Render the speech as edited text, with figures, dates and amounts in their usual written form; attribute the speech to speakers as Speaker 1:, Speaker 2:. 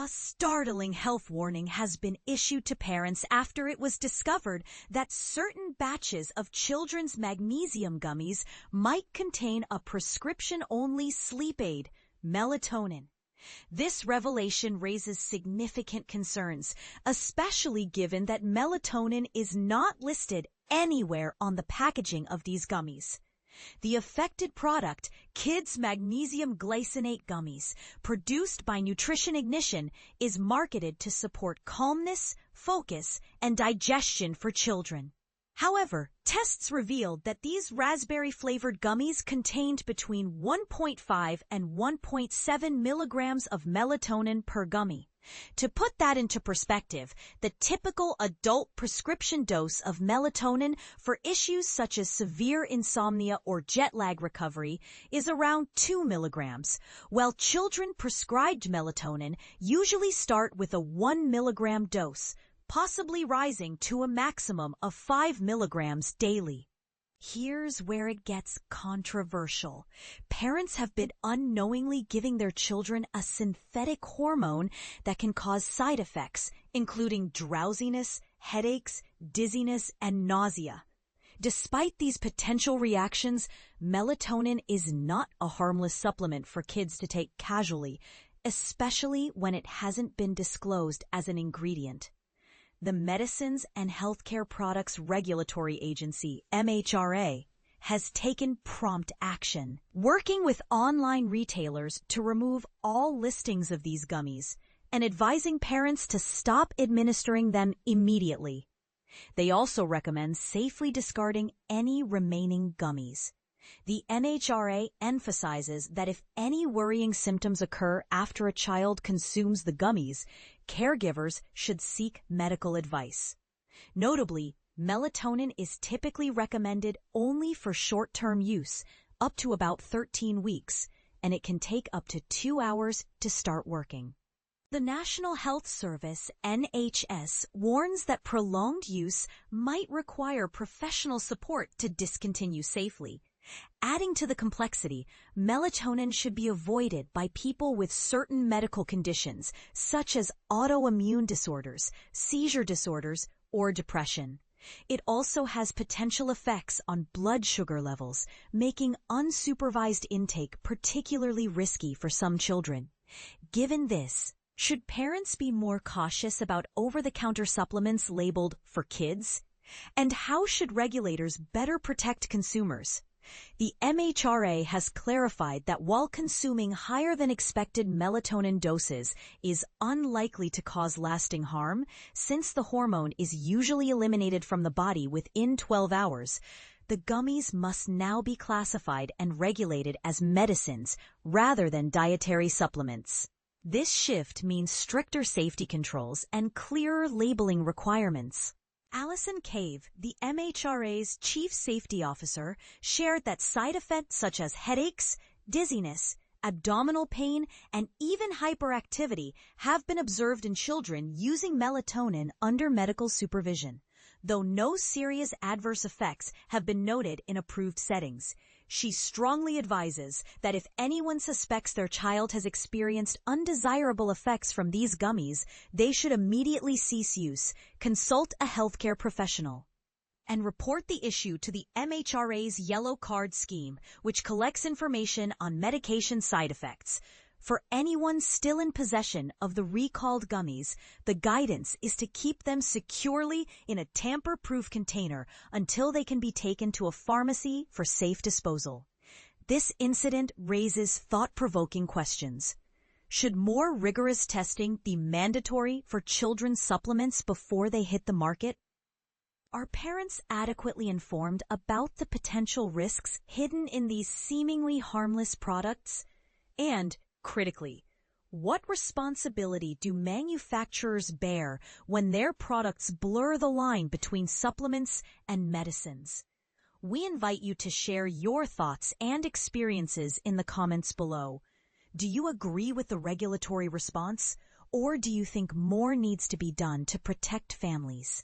Speaker 1: A startling health warning has been issued to parents after it was discovered that certain batches of children's magnesium gummies might contain a prescription-only sleep aid, melatonin. This revelation raises significant concerns, especially given that melatonin is not listed anywhere on the packaging of these gummies. The affected product, Kids Magnesium Glycinate Gummies, produced by Nutrition Ignition, is marketed to support calmness, focus, and digestion for children. However, tests revealed that these raspberry-flavored gummies contained between 1.5 and 1.7 milligrams of melatonin per gummy. To put that into perspective, the typical adult prescription dose of melatonin for issues such as severe insomnia or jet lag recovery is around 2 milligrams, while children prescribed melatonin usually start with a 1 milligram dose, possibly rising to a maximum of 5 milligrams daily. Here's where it gets controversial. Parents have been unknowingly giving their children a synthetic hormone that can cause side effects, including drowsiness, headaches, dizziness, and nausea. Despite these potential reactions, melatonin is not a harmless supplement for kids to take casually, especially when it hasn't been disclosed as an ingredient. The Medicines and Healthcare Products Regulatory Agency, MHRA, has taken prompt action, working with online retailers to remove all listings of these gummies and advising parents to stop administering them immediately. They also recommend safely discarding any remaining gummies. The MHRA emphasizes that if any worrying symptoms occur after a child consumes the gummies, caregivers should seek medical advice. Notably, melatonin is typically recommended only for short-term use, up to about 13 weeks, and it can take up to 2 hours to start working. The National Health Service, NHS, warns that prolonged use might require professional support to discontinue safely. Adding to the complexity, melatonin should be avoided by people with certain medical conditions, such as autoimmune disorders, seizure disorders, or depression. It also has potential effects on blood sugar levels, making unsupervised intake particularly risky for some children. Given this, should parents be more cautious about over-the-counter supplements labeled for kids? And how should regulators better protect consumers? The MHRA has clarified that while consuming higher than expected melatonin doses is unlikely to cause lasting harm, since the hormone is usually eliminated from the body within 12 hours, the gummies must now be classified and regulated as medicines rather than dietary supplements. This shift means stricter safety controls and clearer labeling requirements. Alison Cave, the MHRA's chief safety officer, shared that side effects such as headaches, dizziness, abdominal pain, and even hyperactivity have been observed in children using melatonin under medical supervision, though no serious adverse effects have been noted in approved settings. She strongly advises that if anyone suspects their child has experienced undesirable effects from these gummies, they should immediately cease use, consult a healthcare professional, and report the issue to the MHRA's Yellow Card scheme, which collects information on medication side effects. For anyone still in possession of the recalled gummies, the guidance is to keep them securely in a tamper-proof container until they can be taken to a pharmacy for safe disposal. This incident raises thought-provoking questions. Should more rigorous testing be mandatory for children's supplements before they hit the market? Are parents adequately informed about the potential risks hidden in these seemingly harmless products? And critically, what responsibility do manufacturers bear when their products blur the line between supplements and medicines? We invite you to share your thoughts and experiences in the comments below. Do you agree with the regulatory response, or do you think more needs to be done to protect families?